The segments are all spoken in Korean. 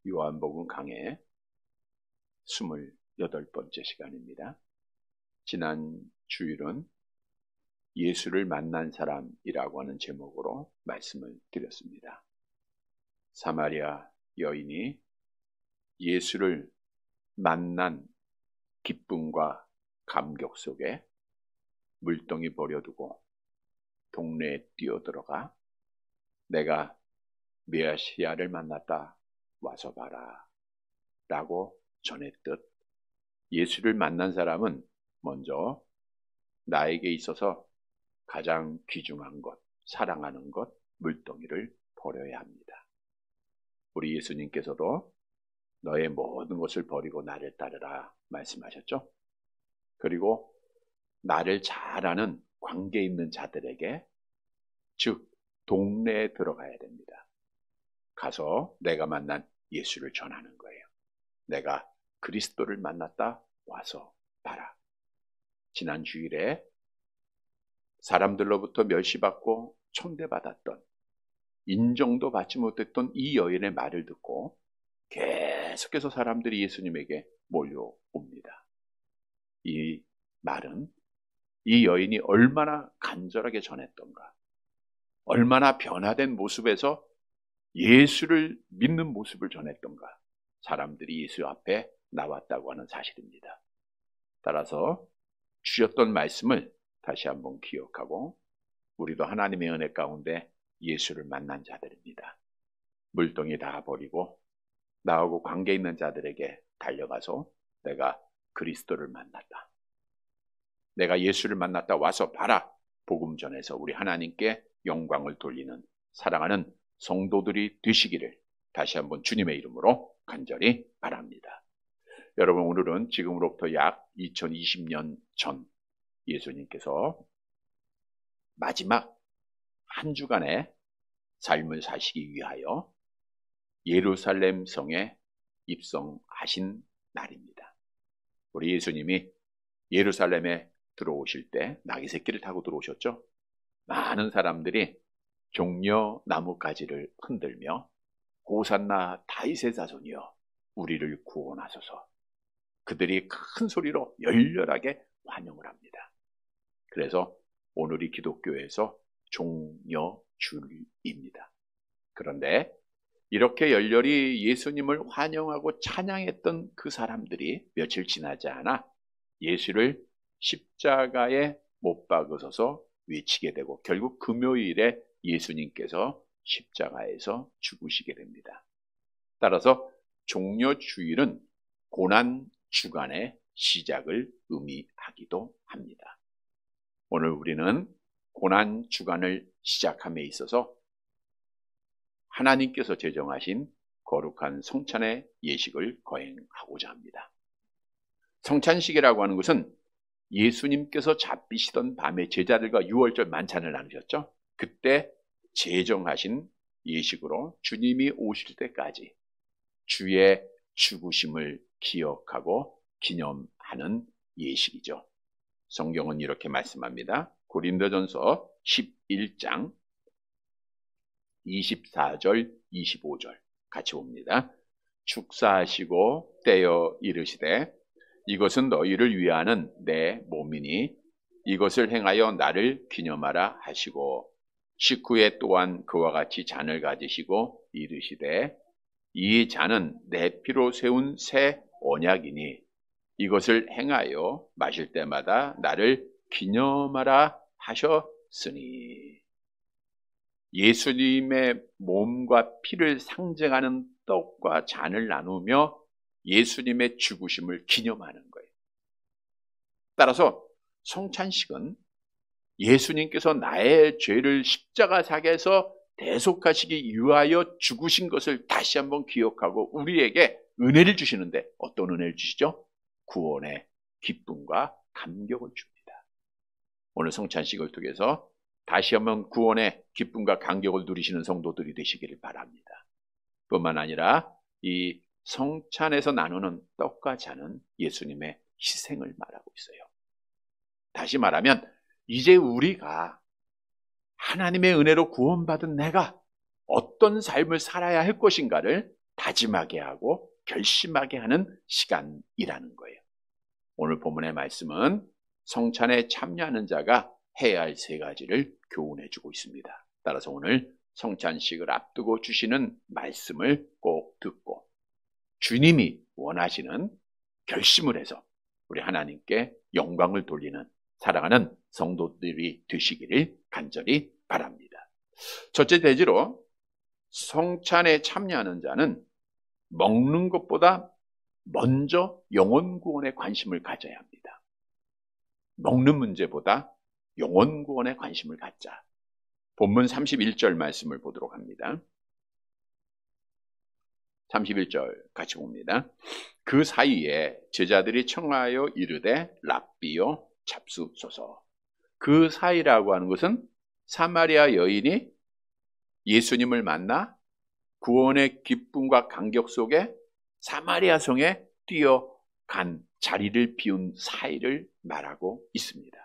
요한복음 강해 28번째 시간입니다. 지난 주일은 예수를 만난 사람이라고 하는 제목으로 말씀을 드렸습니다. 사마리아 여인이 예수를 만난 기쁨과 감격 속에 물동이 버려두고 동네에 뛰어들어가 내가 메시아를 만났다, 와서 봐라 라고 전했듯, 예수를 만난 사람은 먼저 나에게 있어서 가장 귀중한 것, 사랑하는 것, 물동이를 버려야 합니다. 우리 예수님께서도 너의 모든 것을 버리고 나를 따르라 말씀하셨죠. 그리고 나를 잘 아는 관계 있는 자들에게, 즉 동네에 들어가야 됩니다. 가서 내가 만난 예수를 전하는 거예요. 내가 그리스도를 만났다, 와서 봐라. 지난 주일에 사람들로부터 멸시받고 천대받았던, 인정도 받지 못했던 이 여인의 말을 듣고 계속해서 사람들이 예수님에게 몰려옵니다. 이 말은 이 여인이 얼마나 간절하게 전했던가, 얼마나 변화된 모습에서 예수를 믿는 모습을 전했던가, 사람들이 예수 앞에 나왔다고 하는 사실입니다. 따라서 주셨던 말씀을 다시 한번 기억하고, 우리도 하나님의 은혜 가운데 예수를 만난 자들입니다. 물동이 다 버리고 나하고 관계 있는 자들에게 달려가서 내가 그리스도를 만났다, 내가 예수를 만났다, 와서 봐라, 복음 전해서 우리 하나님께 영광을 돌리는 사랑하는 성도들이 되시기를 다시 한번 주님의 이름으로 간절히 바랍니다. 여러분, 오늘은 지금으로부터 약 2020년 전 예수님께서 마지막 한 주간의 삶을 사시기 위하여 예루살렘 성에 입성하신 날입니다. 우리 예수님이 예루살렘에 들어오실 때 나귀새끼를 타고 들어오셨죠. 많은 사람들이 종려 나뭇가지를 흔들며 호산나 다윗의 자손이여 우리를 구원하소서, 그들이 큰 소리로 열렬하게 환영을 합니다. 그래서 오늘이 기독교에서 종려주일입니다. 그런데 이렇게 열렬히 예수님을 환영하고 찬양했던 그 사람들이 며칠 지나지 않아 예수를 십자가에 못 박으셔서 외치게 되고, 결국 금요일에 예수님께서 십자가에서 죽으시게 됩니다. 따라서 종려주일은 고난주간의 시작을 의미하기도 합니다. 오늘 우리는 고난주간을 시작함에 있어서 하나님께서 제정하신 거룩한 성찬의 예식을 거행하고자 합니다. 성찬식이라고 하는 것은 예수님께서 잡히시던 밤에 제자들과 유월절 만찬을 나누셨죠. 그때 제정하신 예식으로 주님이 오실 때까지 주의 죽으심을 기억하고 기념하는 예식이죠. 성경은 이렇게 말씀합니다. 고린도전서 11장 24절 25절 같이 봅니다. 축사하시고 떼어 이르시되 이것은 너희를 위하는 내 몸이니 이것을 행하여 나를 기념하라 하시고, 식후에 또한 그와 같이 잔을 가지시고 이르시되 이 잔은 내 피로 세운 새 언약이니 이것을 행하여 마실 때마다 나를 기념하라 하셨으니. 예수님의 몸과 피를 상징하는 떡과 잔을 나누며 예수님의 죽으심을 기념하는 거예요. 따라서 성찬식은 예수님께서 나의 죄를 십자가상에서 대속하시기 위하여 죽으신 것을 다시 한번 기억하고 우리에게 은혜를 주시는데, 어떤 은혜를 주시죠? 구원의 기쁨과 감격을 줍니다. 오늘 성찬식을 통해서 다시 한번 구원의 기쁨과 감격을 누리시는 성도들이 되시기를 바랍니다. 뿐만 아니라 이 성찬에서 나누는 떡과 잔은 예수님의 희생을 말하고 있어요. 다시 말하면 이제 우리가 하나님의 은혜로 구원받은 내가 어떤 삶을 살아야 할 것인가를 다짐하게 하고 결심하게 하는 시간이라는 거예요. 오늘 본문의 말씀은 성찬에 참여하는 자가 해야 할 세 가지를 교훈해 주고 있습니다. 따라서 오늘 성찬식을 앞두고 주시는 말씀을 꼭 듣고 주님이 원하시는 결심을 해서 우리 하나님께 영광을 돌리는 사랑하는 성도들이 되시기를 간절히 바랍니다. 첫째 대지로 성찬에 참여하는 자는 먹는 것보다 먼저 영혼 구원에 관심을 가져야 합니다. 먹는 문제보다 영혼 구원에 관심을 갖자. 본문 31절 말씀을 보도록 합니다. 31절 같이 봅니다. 그 사이에 제자들이 청하여 이르되 랍비여 잡수소서. 그 사이라고 하는 것은 사마리아 여인이 예수님을 만나 구원의 기쁨과 감격 속에 사마리아 성에 뛰어간 자리를 비운 사이를 말하고 있습니다.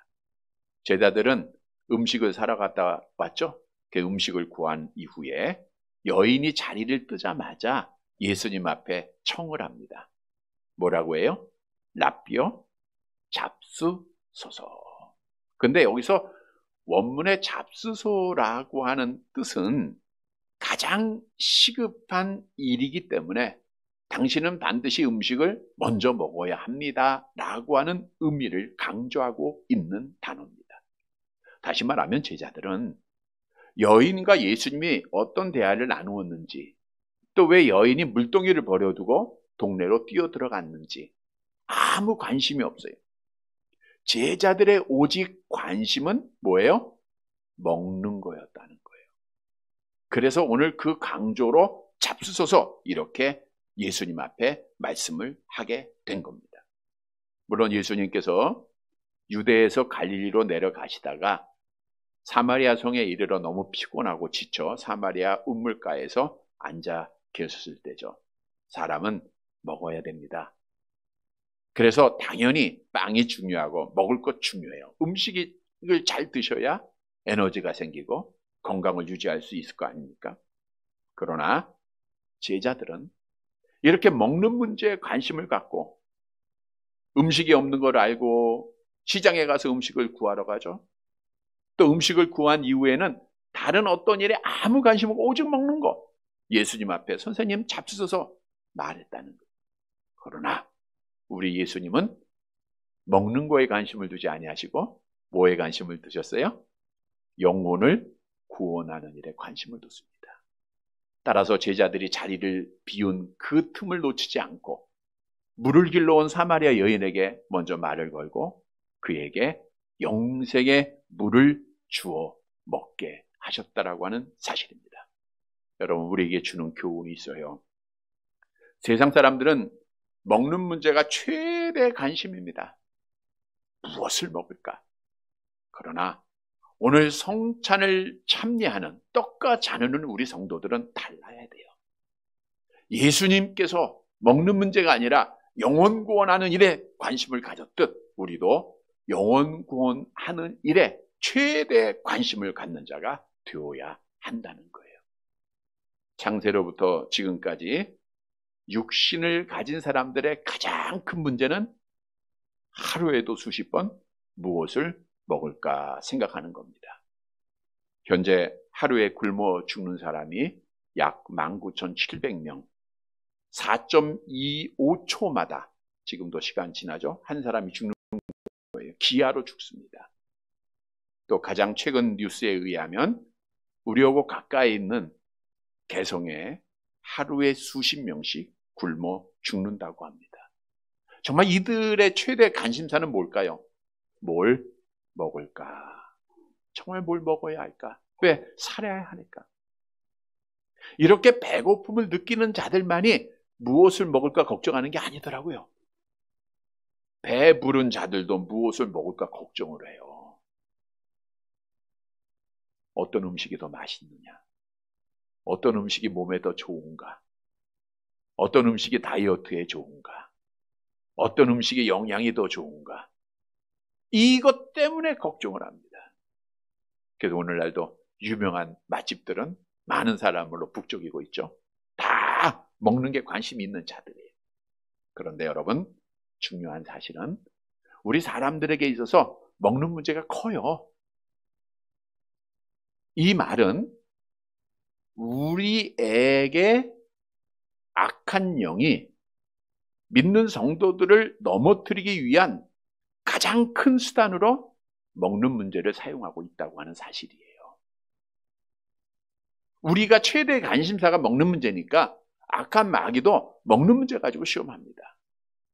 제자들은 음식을 사러 갔다 왔죠. 그 음식을 구한 이후에 여인이 자리를 뜨자마자 예수님 앞에 청을 합니다. 뭐라고 해요? 랍비여 잡수소서. 근데 여기서 원문의 잡수소라고 하는 뜻은 가장 시급한 일이기 때문에 당신은 반드시 음식을 먼저 먹어야 합니다 라고 하는 의미를 강조하고 있는 단어입니다. 다시 말하면 제자들은 여인과 예수님이 어떤 대화를 나누었는지, 또 왜 여인이 물동이를 버려두고 동네로 뛰어들어갔는지 아무 관심이 없어요. 제자들의 오직 관심은 뭐예요? 먹는 거였다는 거예요. 그래서 오늘 그 강조로 잡수소서 이렇게 예수님 앞에 말씀을 하게 된 겁니다. 물론 예수님께서 유대에서 갈릴리로 내려가시다가 사마리아 성에 이르러 너무 피곤하고 지쳐 사마리아 우물가에서 앉아 계셨을 때죠. 사람은 먹어야 됩니다. 그래서 당연히 빵이 중요하고 먹을 것 중요해요. 음식을 잘 드셔야 에너지가 생기고 건강을 유지할 수 있을 거 아닙니까? 그러나 제자들은 이렇게 먹는 문제에 관심을 갖고 음식이 없는 걸 알고 시장에 가서 음식을 구하러 가죠. 또 음식을 구한 이후에는 다른 어떤 일에 아무 관심 없고 오직 먹는 거. 예수님 앞에 선생님 잡수셔서 말했다는 것. 그러나 우리 예수님은 먹는 거에 관심을 두지 아니하시고 뭐에 관심을 두셨어요? 영혼을 구원하는 일에 관심을 뒀습니다. 따라서 제자들이 자리를 비운 그 틈을 놓치지 않고 물을 길러 온 사마리아 여인에게 먼저 말을 걸고 그에게 영생의 물을 주어 먹게 하셨다라고 하는 사실입니다. 여러분, 우리에게 주는 교훈이 있어요. 세상 사람들은 먹는 문제가 최대 관심입니다. 무엇을 먹을까? 그러나 오늘 성찬을 참여하는 떡과 잔을 우리 성도들은 달라야 돼요. 예수님께서 먹는 문제가 아니라 영혼 구원하는 일에 관심을 가졌듯 우리도 영혼 구원하는 일에 최대 관심을 갖는 자가 되어야 한다는 거예요. 창세로부터 지금까지 육신을 가진 사람들의 가장 큰 문제는 하루에도 수십 번 무엇을 먹을까 생각하는 겁니다. 현재 하루에 굶어 죽는 사람이 약 19,700명, 4.25초마다 지금도 시간 지나죠? 한 사람이 죽는 거예요. 기아로 죽습니다. 또 가장 최근 뉴스에 의하면 우리하고 가까이 있는 개성에 하루에 수십 명씩 굶어 죽는다고 합니다. 정말 이들의 최대 관심사는 뭘까요? 뭘 먹을까? 정말 뭘 먹어야 할까? 왜? 살아야 하니까. 이렇게 배고픔을 느끼는 자들만이 무엇을 먹을까 걱정하는 게 아니더라고요. 배 부른 자들도 무엇을 먹을까 걱정을 해요. 어떤 음식이 더 맛있느냐? 어떤 음식이 몸에 더 좋은가? 어떤 음식이 다이어트에 좋은가? 어떤 음식이 영양이 더 좋은가? 이것 때문에 걱정을 합니다. 그래서 오늘날도 유명한 맛집들은 많은 사람으로 북적이고 있죠. 다 먹는 게 관심이 있는 자들이에요. 그런데 여러분, 중요한 사실은 우리 사람들에게 있어서 먹는 문제가 커요. 이 말은 우리에게 악한 영이 믿는 성도들을 넘어뜨리기 위한 가장 큰 수단으로 먹는 문제를 사용하고 있다고 하는 사실이에요. 우리가 최대의 관심사가 먹는 문제니까 악한 마귀도 먹는 문제 가지고 시험합니다.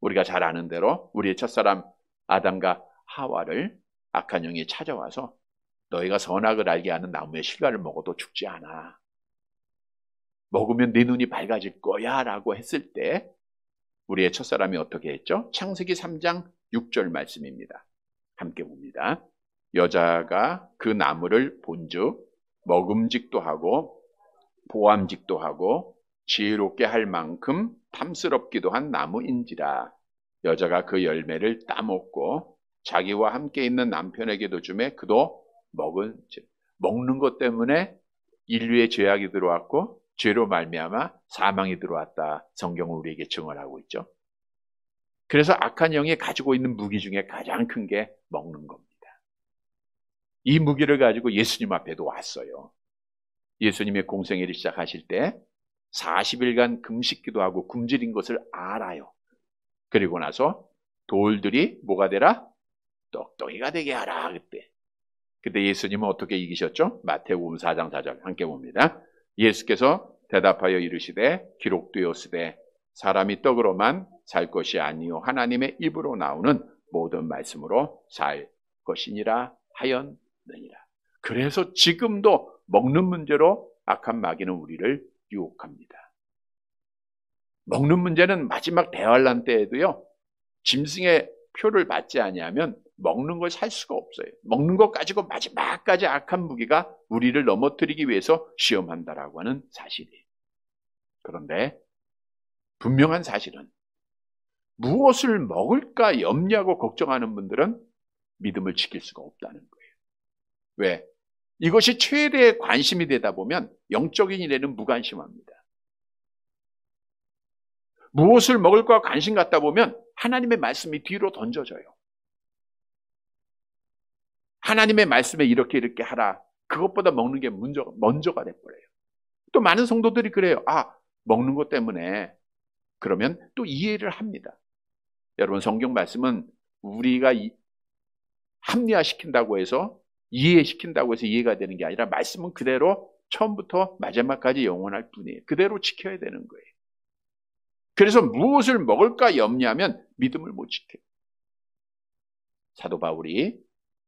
우리가 잘 아는 대로 우리의 첫사람 아담과 하와를 악한 영이 찾아와서 너희가 선악을 알게 하는 나무의 실과를 먹어도 죽지 않아. 먹으면 네 눈이 밝아질 거야 라고 했을 때 우리의 첫사람이 어떻게 했죠? 창세기 3장 6절 말씀입니다. 함께 봅니다. 여자가 그 나무를 본즉 먹음직도 하고 보암직도 하고 지혜롭게 할 만큼 탐스럽기도 한 나무인지라. 여자가 그 열매를 따먹고 자기와 함께 있는 남편에게도 주매 그도 먹는 것 때문에 인류의 죄악이 들어왔고 죄로 말미암아 사망이 들어왔다. 성경은 우리에게 증언하고 있죠. 그래서 악한 영이 가지고 있는 무기 중에 가장 큰 게 먹는 겁니다. 이 무기를 가지고 예수님 앞에도 왔어요. 예수님의 공생애를 시작하실 때 40일간 금식기도 하고 굶주린 것을 알아요. 그리고 나서 돌들이 뭐가 되라? 떡덩이가 되게 하라. 그때 예수님은 어떻게 이기셨죠? 마태복음 4장 4절 함께 봅니다. 예수께서 대답하여 이르시되 기록되었으되 사람이 떡으로만 살 것이 아니요 하나님의 입으로 나오는 모든 말씀으로 살 것이니라 하였느니라. 그래서 지금도 먹는 문제로 악한 마귀는 우리를 유혹합니다. 먹는 문제는 마지막 대환란 때에도요. 짐승의 표를 받지 아니하면 먹는 걸 살 수가 없어요. 먹는 것 가지고 마지막까지 악한 무기가 우리를 넘어뜨리기 위해서 시험한다라고 하는 사실이에요. 그런데 분명한 사실은 무엇을 먹을까 염려하고 걱정하는 분들은 믿음을 지킬 수가 없다는 거예요. 왜? 이것이 최대의 관심이 되다 보면 영적인 일에는 무관심합니다. 무엇을 먹을까 관심 갖다 보면 하나님의 말씀이 뒤로 던져져요. 하나님의 말씀에 이렇게 하라. 그것보다 먹는 게 먼저가 돼버려요. 또 많은 성도들이 그래요. 먹는 것 때문에. 그러면 또 이해를 합니다. 여러분, 성경 말씀은 우리가 합리화시킨다고 해서 이해시킨다고 해서 이해가 되는 게 아니라 말씀은 그대로 처음부터 마지막까지 영원할 뿐이에요. 그대로 지켜야 되는 거예요. 그래서 무엇을 먹을까 염려하면 믿음을 못 지켜요. 사도 바울이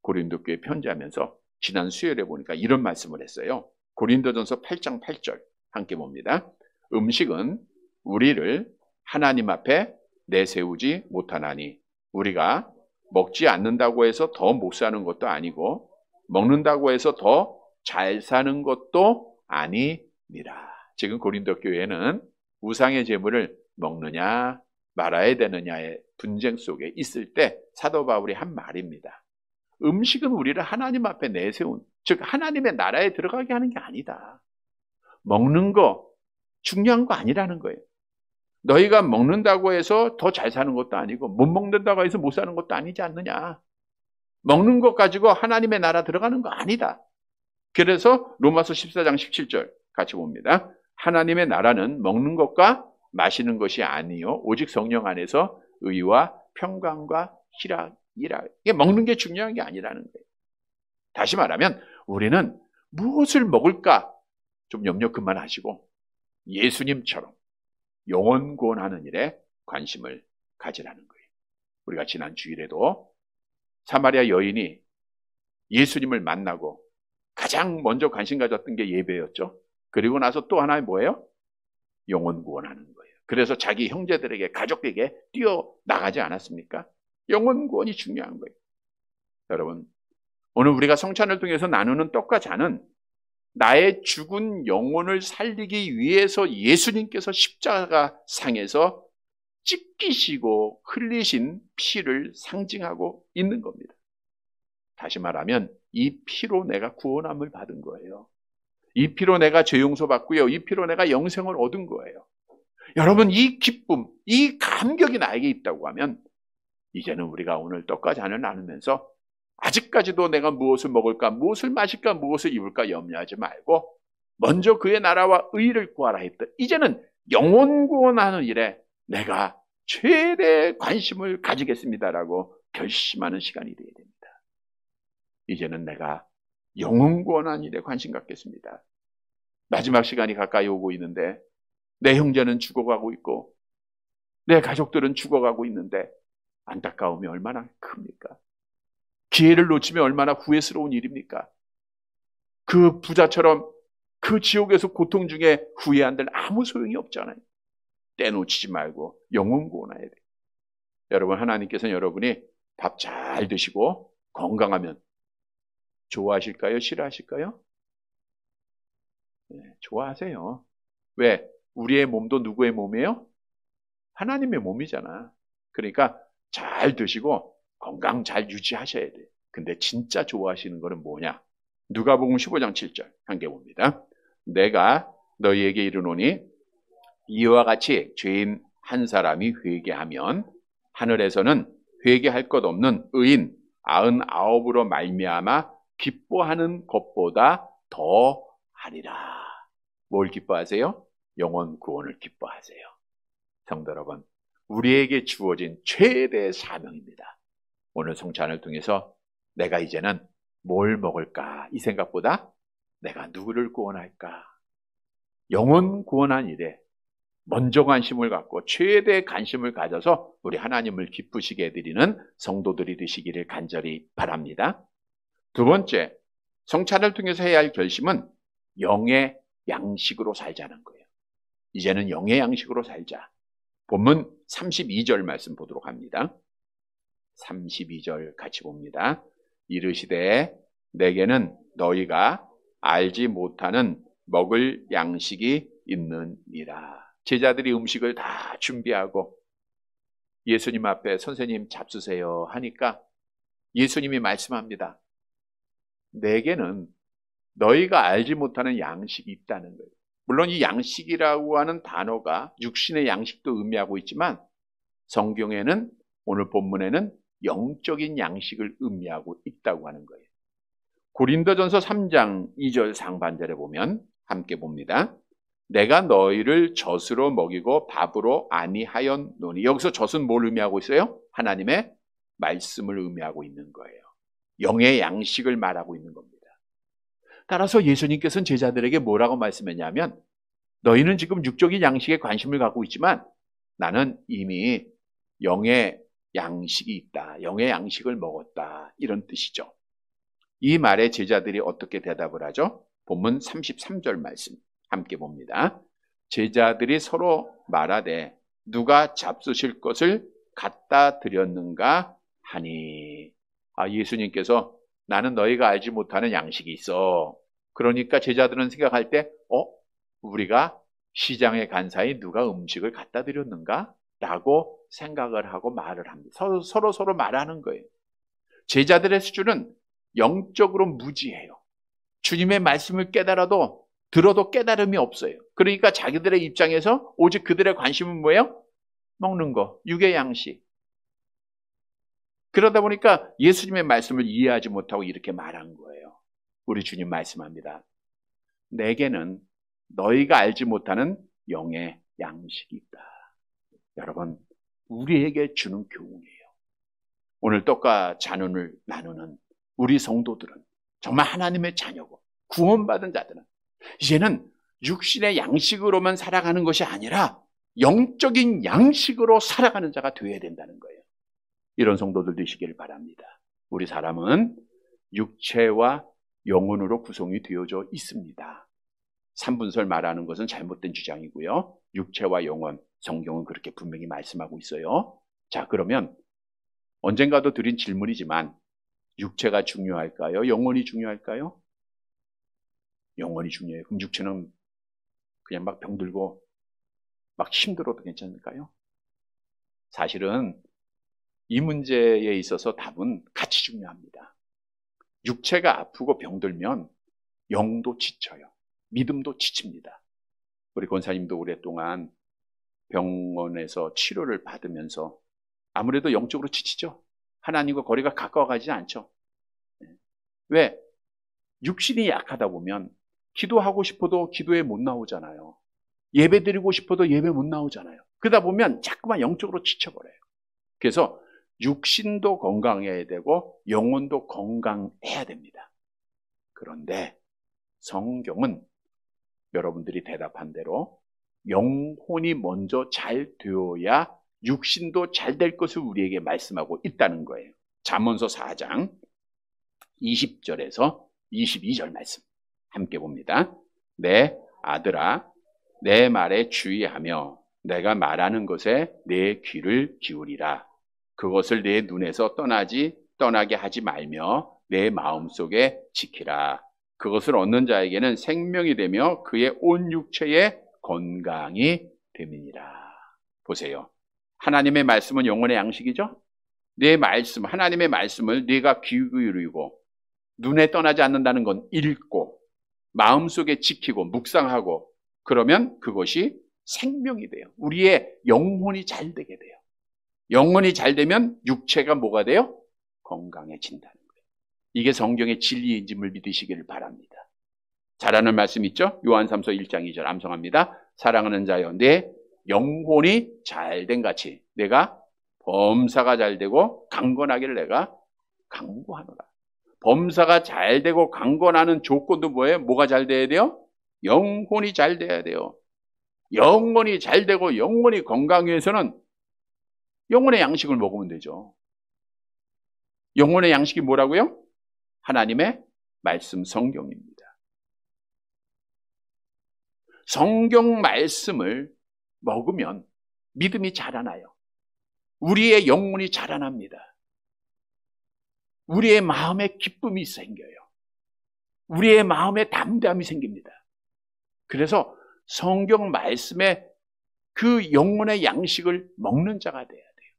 고린도 교회 편지하면서 지난 수요일에 보니까 이런 말씀을 했어요. 고린도전서 8장 8절 함께 봅니다. 음식은 우리를 하나님 앞에 내세우지 못하나니 우리가 먹지 않는다고 해서 더 못 사는 것도 아니고 먹는다고 해서 더 잘 사는 것도 아니니라. 지금 고린도 교회는 우상의 제물을 먹느냐 말아야 되느냐의 분쟁 속에 있을 때 사도 바울이 한 말입니다. 음식은 우리를 하나님 앞에 내세운, 즉 하나님의 나라에 들어가게 하는 게 아니다. 먹는 거 중요한 거 아니라는 거예요. 너희가 먹는다고 해서 더 잘 사는 것도 아니고 못 먹는다고 해서 못 사는 것도 아니지 않느냐. 먹는 것 가지고 하나님의 나라 들어가는 거 아니다. 그래서 로마서 14장 17절 같이 봅니다. 하나님의 나라는 먹는 것과 마시는 것이 아니요 오직 성령 안에서 의와 평강과 희락이라. 이게 먹는 게 중요한 게 아니라는 거예요. 다시 말하면 우리는 무엇을 먹을까 좀 염려 그만하시고 예수님처럼 영혼 구원하는 일에 관심을 가지라는 거예요. 우리가 지난 주일에도 사마리아 여인이 예수님을 만나고 가장 먼저 관심 가졌던 게 예배였죠. 그리고 나서 또 하나 뭐예요? 영혼 구원하는 거예요. 그래서 자기 형제들에게 가족에게 뛰어나가지 않았습니까? 영혼 구원이 중요한 거예요. 여러분, 오늘 우리가 성찬을 통해서 나누는 떡과 잔은 나의 죽은 영혼을 살리기 위해서 예수님께서 십자가 상에서 찢기시고 흘리신 피를 상징하고 있는 겁니다. 다시 말하면 이 피로 내가 구원함을 받은 거예요. 이 피로 내가 죄 용서받고요. 이 피로 내가 영생을 얻은 거예요. 여러분, 이 기쁨, 이 감격이 나에게 있다고 하면 이제는 우리가 오늘 떡과 잔을 나누면서 아직까지도 내가 무엇을 먹을까, 무엇을 마실까, 무엇을 입을까 염려하지 말고 먼저 그의 나라와 의를 구하라 했던, 이제는 영혼 구원하는 일에 내가 최대 관심을 가지겠습니다라고 결심하는 시간이 되어야 됩니다. 이제는 내가 영혼 구원하는 일에 관심 갖겠습니다. 마지막 시간이 가까이 오고 있는데 내 형제는 죽어가고 있고 내 가족들은 죽어가고 있는데 안타까움이 얼마나 큽니까? 기회를 놓치면 얼마나 후회스러운 일입니까? 그 부자처럼 그 지옥에서 고통 중에 후회한들 아무 소용이 없잖아요. 떼놓치지 말고 영혼 구원해야 돼요. 여러분, 하나님께서는 여러분이 밥 잘 드시고 건강하면 좋아하실까요? 싫어하실까요? 네, 좋아하세요. 왜? 우리의 몸도 누구의 몸이에요? 하나님의 몸이잖아. 그러니까 잘 드시고 건강 잘 유지하셔야 돼요. 근데 진짜 좋아하시는 거는 뭐냐? 누가복음 15장 7절 함께 봅니다. 내가 너희에게 이르노니 이와 같이 죄인 한 사람이 회개하면 하늘에서는 회개할 것 없는 의인 99으로 말미암아 기뻐하는 것보다 더 하리라. 뭘 기뻐하세요? 영혼 구원을 기뻐하세요. 성도 여러분, 우리에게 주어진 최대 사명입니다. 오늘 성찬을 통해서 내가 이제는 뭘 먹을까? 이 생각보다 내가 누구를 구원할까? 영혼 구원한 일에 먼저 관심을 갖고 최대 관심을 가져서 우리 하나님을 기쁘시게 해드리는 성도들이 되시기를 간절히 바랍니다. 두 번째, 성찬을 통해서 해야 할 결심은 영의 양식으로 살자는 거예요. 이제는 영의 양식으로 살자. 본문 32절 말씀 보도록 합니다. 32절 같이 봅니다. 이르시되 내게는 너희가 알지 못하는 먹을 양식이 있느니라. 제자들이 음식을 다 준비하고 예수님 앞에 선생님 잡수세요 하니까 예수님이 말씀합니다. 내게는 너희가 알지 못하는 양식이 있다는 거예요. 물론 이 양식이라고 하는 단어가 육신의 양식도 의미하고 있지만 성경에는, 오늘 본문에는 영적인 양식을 의미하고 있다고 하는 거예요. 고린도전서 3장 2절 상반절에 보면 함께 봅니다. 내가 너희를 젖으로 먹이고 밥으로 아니하였노니. 여기서 젖은 뭘 의미하고 있어요? 하나님의 말씀을 의미하고 있는 거예요. 영의 양식을 말하고 있는 겁니다. 따라서 예수님께서는 제자들에게 뭐라고 말씀했냐면 너희는 지금 육적인 양식에 관심을 갖고 있지만 나는 이미 영의 양식이 있다. 영의 양식을 먹었다. 이런 뜻이죠. 이 말에 제자들이 어떻게 대답을 하죠? 본문 33절 말씀 함께 봅니다. 제자들이 서로 말하되 누가 잡수실 것을 갖다 드렸는가 하니. 예수님께서 나는 너희가 알지 못하는 양식이 있어. 그러니까 제자들은 생각할 때 우리가 시장에 간 사이 누가 음식을 갖다 드렸는가? 라고 생각을 하고 말을 합니다. 서로 말하는 거예요. 제자들의 수준은 영적으로 무지해요. 주님의 말씀을 들어도 깨달음이 없어요. 그러니까 자기들의 입장에서 오직 그들의 관심은 뭐예요? 먹는 거, 육의 양식. 그러다 보니까 예수님의 말씀을 이해하지 못하고 이렇게 말한 거예요. 우리 주님 말씀합니다. 내게는 너희가 알지 못하는 영의 양식이 있다. 여러분, 우리에게 주는 교훈이에요. 오늘 떡과 잔을 나누는 우리 성도들은 정말 하나님의 자녀고 구원받은 자들은 이제는 육신의 양식으로만 살아가는 것이 아니라 영적인 양식으로 살아가는 자가 되어야 된다는 거예요. 이런 성도들 되시기를 바랍니다. 우리 사람은 육체와 영혼으로 구성이 되어져 있습니다. 삼분설 말하는 것은 잘못된 주장이고요. 육체와 영혼, 성경은 그렇게 분명히 말씀하고 있어요. 자, 그러면 언젠가도 드린 질문이지만 육체가 중요할까요? 영혼이 중요할까요? 영혼이 중요해요. 그럼 육체는 그냥 막 병들고 막 힘들어도 괜찮을까요? 사실은 이 문제에 있어서 답은 같이 중요합니다. 육체가 아프고 병들면 영도 지쳐요. 믿음도 지칩니다. 우리 권사님도 오랫동안 병원에서 치료를 받으면서 아무래도 영적으로 지치죠. 하나님과 거리가 가까워가지 않죠. 왜? 육신이 약하다 보면 기도하고 싶어도 기도에 못 나오잖아요. 예배 드리고 싶어도 예배 못 나오잖아요. 그러다 보면 자꾸만 영적으로 지쳐버려요. 그래서 육신도 건강해야 되고 영혼도 건강해야 됩니다. 그런데 성경은 여러분들이 대답한 대로 영혼이 먼저 잘 되어야 육신도 잘 될 것을 우리에게 말씀하고 있다는 거예요. 잠언서 4장 20절에서 22절 말씀 함께 봅니다. 내 아들아, 내 말에 주의하며 내가 말하는 것에 내 귀를 기울이라. 그것을 내 눈에서 떠나게 하지 말며 내 마음속에 지키라. 그것을 얻는 자에게는 생명이 되며 그의 온 육체에 건강이 됨이니라. 보세요. 하나님의 말씀은 영혼의 양식이죠. 내 말씀, 하나님의 말씀을 네가 귀 기울이고 눈에 떠나지 않는다는 건 읽고 마음속에 지키고 묵상하고 그러면 그것이 생명이 돼요. 우리의 영혼이 잘 되게 돼요. 영혼이 잘 되면 육체가 뭐가 돼요? 건강해진다는 거예요. 이게 성경의 진리인지를 믿으시기를 바랍니다. 잘하는 말씀 있죠? 요한삼서 1장 2절 암송합니다. 사랑하는 자여, 내 영혼이 잘된 같이 내가 범사가 잘되고 강건하기를 내가 강구하노라. 범사가 잘되고 강건하는 조건도 뭐예요? 뭐가 잘 돼야 돼요? 영혼이 잘 돼야 돼요. 영혼이 잘 되고 영혼이 건강하기 위해서는 영혼의 양식을 먹으면 되죠. 영혼의 양식이 뭐라고요? 하나님의 말씀 성경입니다. 성경 말씀을 먹으면 믿음이 자라나요. 우리의 영혼이 자라납니다. 우리의 마음에 기쁨이 생겨요. 우리의 마음에 담대함이 생깁니다. 그래서 성경 말씀에 그 영혼의 양식을 먹는 자가 돼야 돼요.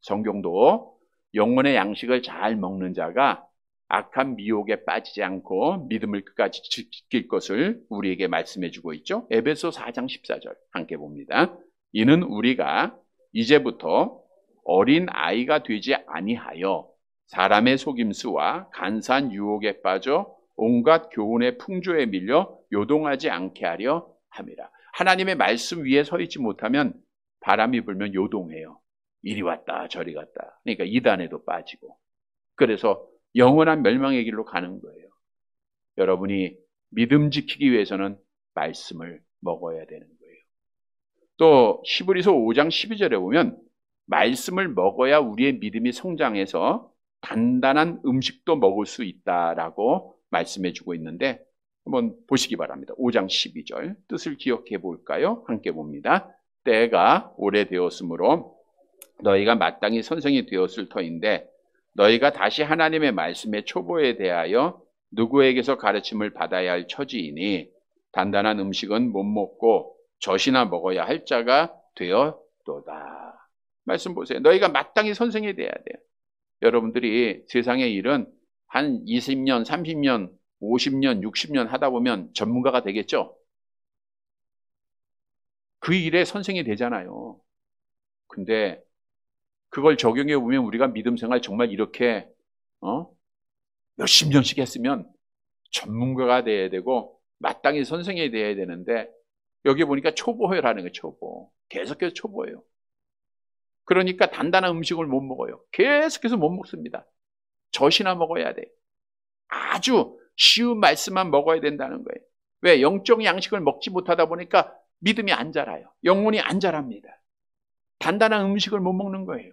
성경도 영혼의 양식을 잘 먹는 자가 악한 미혹에 빠지지 않고 믿음을 끝까지 지킬 것을 우리에게 말씀해 주고 있죠. 에베소 4장 14절 함께 봅니다. 이는 우리가 이제부터 어린 아이가 되지 아니하여 사람의 속임수와 간사한 유혹에 빠져 온갖 교훈의 풍조에 밀려 요동하지 않게 하려 함이라. 하나님의 말씀 위에 서 있지 못하면 바람이 불면 요동해요. 이리 왔다 저리 갔다. 그러니까 이단에도 빠지고. 그래서 영원한 멸망의 길로 가는 거예요. 여러분이 믿음 지키기 위해서는 말씀을 먹어야 되는 거예요. 또 히브리서 5장 12절에 보면 말씀을 먹어야 우리의 믿음이 성장해서 단단한 음식도 먹을 수 있다라고 말씀해 주고 있는데 한번 보시기 바랍니다. 5장 12절 뜻을 기억해 볼까요? 함께 봅니다. 때가 오래되었으므로 너희가 마땅히 선생이 되었을 터인데 너희가 다시 하나님의 말씀의 초보에 대하여 누구에게서 가르침을 받아야 할 처지이니 단단한 음식은 못 먹고 젖이나 먹어야 할 자가 되었도다. 말씀 보세요. 너희가 마땅히 선생이 돼야 돼요. 여러분들이 세상의 일은 한 20년, 30년, 50년, 60년 하다 보면 전문가가 되겠죠? 그 일에 선생이 되잖아요. 근데 그걸 적용해 보면 우리가 믿음 생활 정말 이렇게 몇십 년씩 했으면 전문가가 돼야 되고 마땅히 선생이 돼야 되는데 여기 보니까 초보라는 거예요. 초보. 계속해서 초보예요. 그러니까 단단한 음식을 못 먹어요. 계속해서 못 먹습니다. 젖이나 먹어야 돼. 아주 쉬운 말씀만 먹어야 된다는 거예요. 왜? 영적 양식을 먹지 못하다 보니까 믿음이 안 자라요. 영혼이 안 자랍니다. 단단한 음식을 못 먹는 거예요.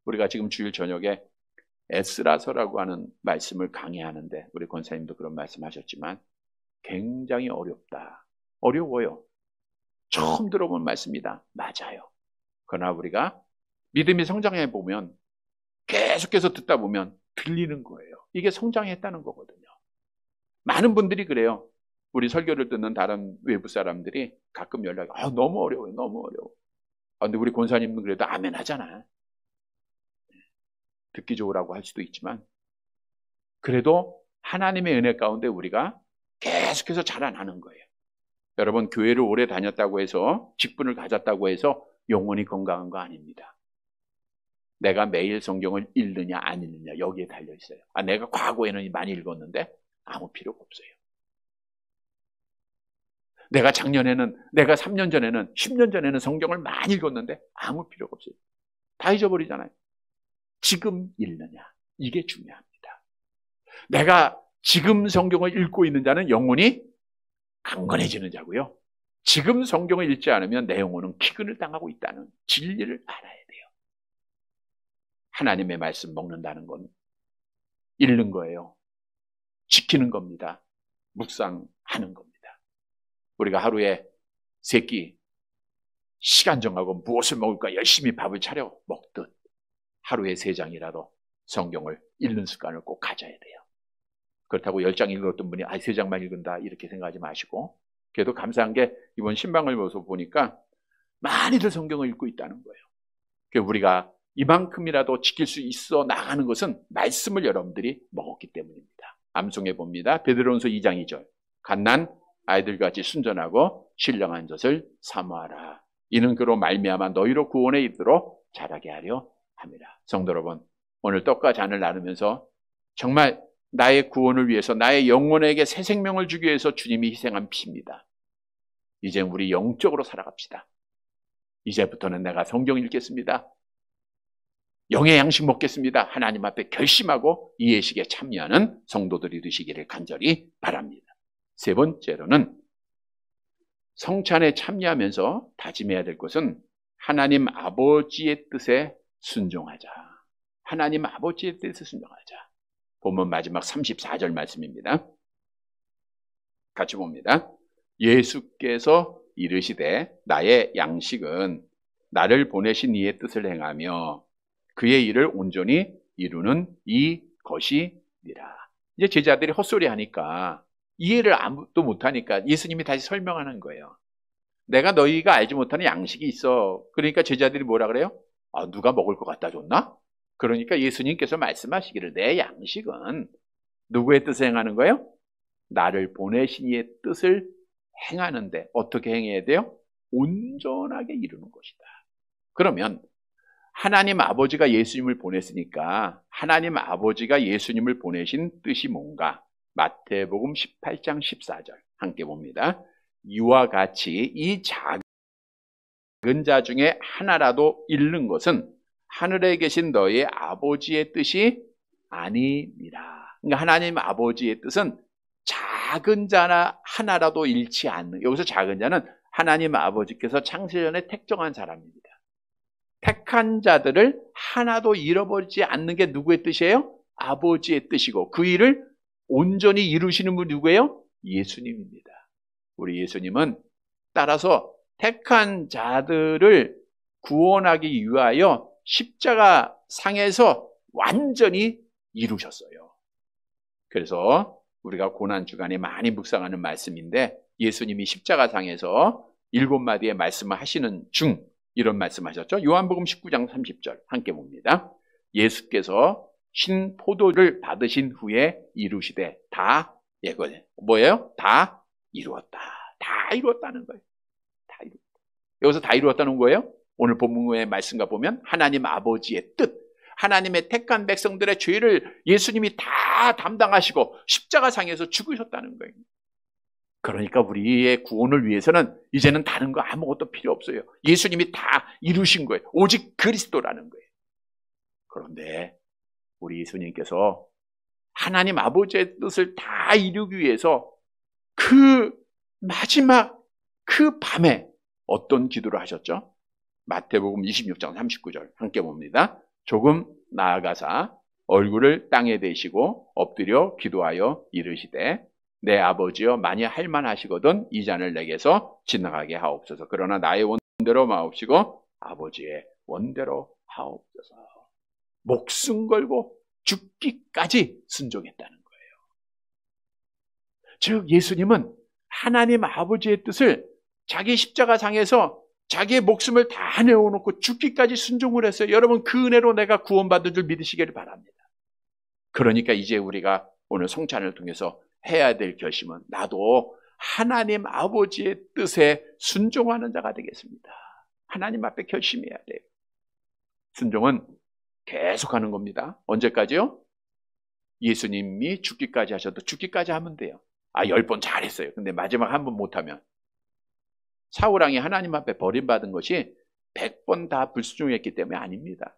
우리가 지금 주일 저녁에 에스라서라고 하는 말씀을 강의하는데 우리 권사님도 그런 말씀하셨지만 굉장히 어렵다. 어려워요. 처음 들어본 말씀이다. 맞아요. 그러나 우리가 믿음이 성장해 보면 계속해서 듣다 보면 들리는 거예요. 이게 성장했다는 거거든요. 많은 분들이 그래요. 우리 설교를 듣는 다른 외부 사람들이 가끔 연락이 너무 어려워요. 너무 어려워. 근데 우리 권사님은 그래도 아멘 하잖아. 듣기 좋으라고 할 수도 있지만 그래도 하나님의 은혜 가운데 우리가 계속해서 자라나는 거예요. 여러분, 교회를 오래 다녔다고 해서, 직분을 가졌다고 해서 영혼이 건강한 거 아닙니다. 내가 매일 성경을 읽느냐 안 읽느냐 여기에 달려 있어요. 내가 과거에는 많이 읽었는데 아무 필요가 없어요. 내가 작년에는, 내가 3년 전에는, 10년 전에는 성경을 많이 읽었는데 아무 필요가 없어요. 다 잊어버리잖아요. 지금 읽느냐, 이게 중요합니다. 내가 지금 성경을 읽고 있는 자는 영혼이 강건해지는 자고요. 지금 성경을 읽지 않으면 내 영혼은 기근을 당하고 있다는 진리를 알아야 돼요. 하나님의 말씀 먹는다는 건 읽는 거예요. 지키는 겁니다. 묵상하는 겁니다. 우리가 하루에 3끼 시간 정하고 무엇을 먹을까 열심히 밥을 차려 먹듯 하루에 3장이라도 성경을 읽는 습관을 꼭 가져야 돼요. 그렇다고 10장 읽었던 분이 3장만 읽은다 이렇게 생각하지 마시고, 그래도 감사한 게 이번 신방을 보니까 많이들 성경을 읽고 있다는 거예요. 우리가 이만큼이라도 지킬 수 있어 나가는 것은 말씀을 여러분들이 먹었기 때문입니다. 암송해 봅니다. 베드로전서 2장 2절. 갓난 아이들같이 순전하고 신령한 젖을 사모하라. 이는 그로 말미암아 너희로 구원에 이르도록 자라게 하려 합니다. 성도 여러분, 오늘 떡과 잔을 나누면서 정말 나의 구원을 위해서, 나의 영혼에게 새 생명을 주기 위해서 주님이 희생한 피입니다. 이제 우리 영적으로 살아갑시다. 이제부터는 내가 성경 읽겠습니다. 영의 양식 먹겠습니다. 하나님 앞에 결심하고 이 예식에 참여하는 성도들이 되시기를 간절히 바랍니다. 3번째로는 성찬에 참여하면서 다짐해야 될 것은 하나님 아버지의 뜻에 순종하자. 하나님 아버지의 뜻에 순종하자. 본문 마지막 34절 말씀입니다. 같이 봅니다. 예수께서 이르시되 나의 양식은 나를 보내신 이의 뜻을 행하며 그의 일을 온전히 이루는 이 것이니라. 이제 제자들이 헛소리 하니까, 이해를 아무도 못하니까 예수님이 다시 설명하는 거예요. 내가 너희가 알지 못하는 양식이 있어. 그러니까 제자들이 뭐라 그래요? 누가 먹을 것 갖다 줬나? 그러니까 예수님께서 말씀하시기를 내 양식은 누구의 뜻을 행하는 거예요? 나를 보내신 이의 뜻을 행하는데 어떻게 행해야 돼요? 온전하게 이루는 것이다. 그러면 하나님 아버지가 예수님을 보냈으니까 하나님 아버지가 예수님을 보내신 뜻이 뭔가? 마태복음 18장 14절 함께 봅니다. 이와 같이 이 작은 자 중에 하나라도 잃는 것은 하늘에 계신 너희 아버지의 뜻이 아니니라. 그러니까 하나님 아버지의 뜻은 작은 자나 하나라도 잃지 않는, 여기서 작은 자는 하나님 아버지께서 창세전에 택정한 사람입니다. 택한 자들을 하나도 잃어버리지 않는 게 누구의 뜻이에요? 아버지의 뜻이고, 그 일을 온전히 이루시는 분이 누구예요? 예수님입니다. 우리 예수님은 따라서 택한 자들을 구원하기 위하여 십자가 상에서 완전히 이루셨어요. 그래서 우리가 고난주간에 많이 묵상하는 말씀인데, 예수님이 십자가 상에서 7마디의 말씀을 하시는 중 이런 말씀하셨죠. 요한복음 19장 30절 함께 봅니다. 예수께서 신 포도를 받으신 후에 이루시되 다, 뭐예요? 다 이루었다. 다 이루었다는 거예요. 다 이루었다. 여기서 다 이루었다는 거예요. 오늘 본문의 말씀과 보면 하나님 아버지의 뜻, 하나님의 택한 백성들의 죄를 예수님이 다 담당하시고 십자가상에서 죽으셨다는 거예요. 그러니까 우리의 구원을 위해서는 이제는 다른 거 아무것도 필요 없어요. 예수님이 다 이루신 거예요. 오직 그리스도라는 거예요. 그런데 우리 예수님께서 하나님 아버지의 뜻을 다 이루기 위해서 그 마지막 그 밤에 어떤 기도를 하셨죠? 마태복음 26장 39절 함께 봅니다. 조금 나아가사 얼굴을 땅에 대시고 엎드려 기도하여 이르시되 내 아버지여 만일 할만하시거든 이 잔을 내게서 지나가게 하옵소서. 그러나 나의 원대로 마옵시고 아버지의 원대로 하옵소서. 목숨 걸고 죽기까지 순종했다는 거예요. 즉 예수님은 하나님 아버지의 뜻을 자기 십자가상에서 자기의 목숨을 다 내어놓고 죽기까지 순종을 했어요. 여러분, 그 은혜로 내가 구원받은 줄 믿으시기를 바랍니다. 그러니까 이제 우리가 오늘 성찬을 통해서 해야 될 결심은 나도 하나님 아버지의 뜻에 순종하는 자가 되겠습니다. 하나님 앞에 결심해야 돼요. 순종은 계속하는 겁니다. 언제까지요? 예수님이 죽기까지 하셔도 죽기까지 하면 돼요. 10번 잘했어요. 근데 마지막 한 번 못하면. 사울왕이 하나님 앞에 버림받은 것이 100번 다 불순종했기 때문에 아닙니다.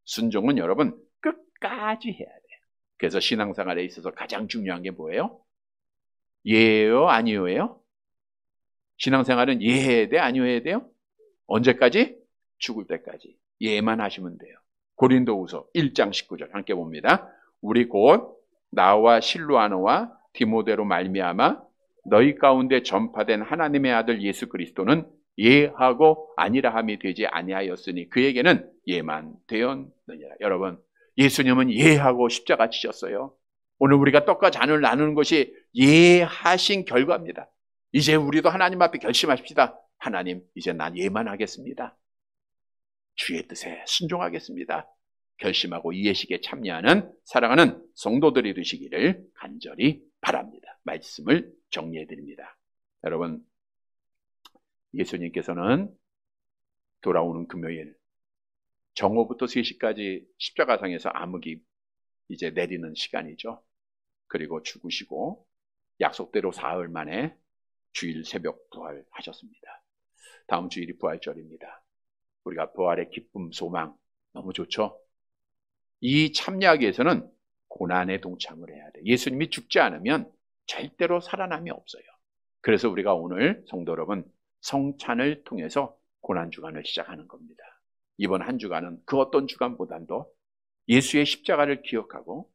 순종은 여러분 끝까지 해야 돼요. 그래서 신앙생활에 있어서 가장 중요한 게 뭐예요? 예예요? 아니요예요? 신앙생활은 예해야 돼? 아니요해야 돼요? 언제까지? 죽을 때까지. 예만 하시면 돼요. 고린도후서 1장 19절 함께 봅니다. 우리 곧 나와 실로아노와 디모데로 말미암아 너희 가운데 전파된 하나님의 아들 예수 그리스도는 예하고 아니라함이 되지 아니하였으니 그에게는 예만 되었느니라. 여러분, 예수님은 예하고 십자가 지셨어요. 오늘 우리가 떡과 잔을 나누는 것이 예하신 결과입니다. 이제 우리도 하나님 앞에 결심합시다. 하나님, 이제 난 예만 하겠습니다. 주의 뜻에 순종하겠습니다. 결심하고 이 예식에 참여하는 사랑하는 성도들이 되시기를 간절히 바랍니다. 말씀을 정리해 드립니다. 여러분, 예수님께서는 돌아오는 금요일 정오부터 3시까지 십자가상에서 암흑이 이제 내리는 시간이죠. 그리고 죽으시고 약속대로 사흘 만에 주일 새벽 부활하셨습니다. 다음 주일이 부활절입니다. 우리가 부활의 기쁨, 소망 너무 좋죠? 이 참여하기 위해서는 고난에 동참을 해야 돼요. 예수님이 죽지 않으면 절대로 살아남이 없어요. 그래서 우리가 오늘 성도 여러분 성찬을 통해서 고난주간을 시작하는 겁니다. 이번 한 주간은 그 어떤 주간보다도 예수의 십자가를 기억하고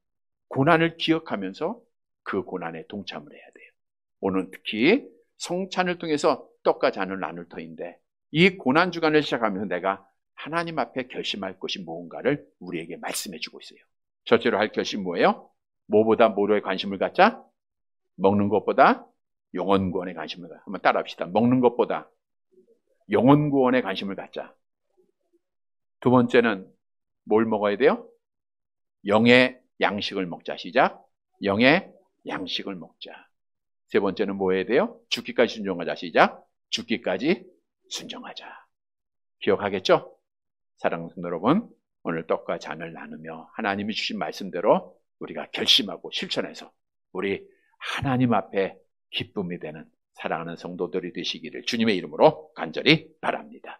고난을 기억하면서 그 고난에 동참을 해야 돼요. 오늘 특히 성찬을 통해서 떡과 잔을 나눌 터인데 이 고난주간을 시작하면서 내가 하나님 앞에 결심할 것이 무언가를 우리에게 말씀해 주고 있어요. 첫째로 할 결심 뭐예요? 뭐보다 뭐로에 관심을 갖자? 먹는 것보다 영혼 구원에 관심을 갖자. 한번 따라합시다. 먹는 것보다 영혼 구원에 관심을 갖자. 두 번째는 뭘 먹어야 돼요? 영의 양식을 먹자. 시작. 영의 양식을 먹자. 세 번째는 뭐 해야 돼요? 죽기까지 순종하자. 시작. 죽기까지 순종하자. 기억하겠죠? 사랑하는 여러분, 오늘 떡과 잔을 나누며 하나님이 주신 말씀대로 우리가 결심하고 실천해서 우리 하나님 앞에 기쁨이 되는 사랑하는 성도들이 되시기를 주님의 이름으로 간절히 바랍니다.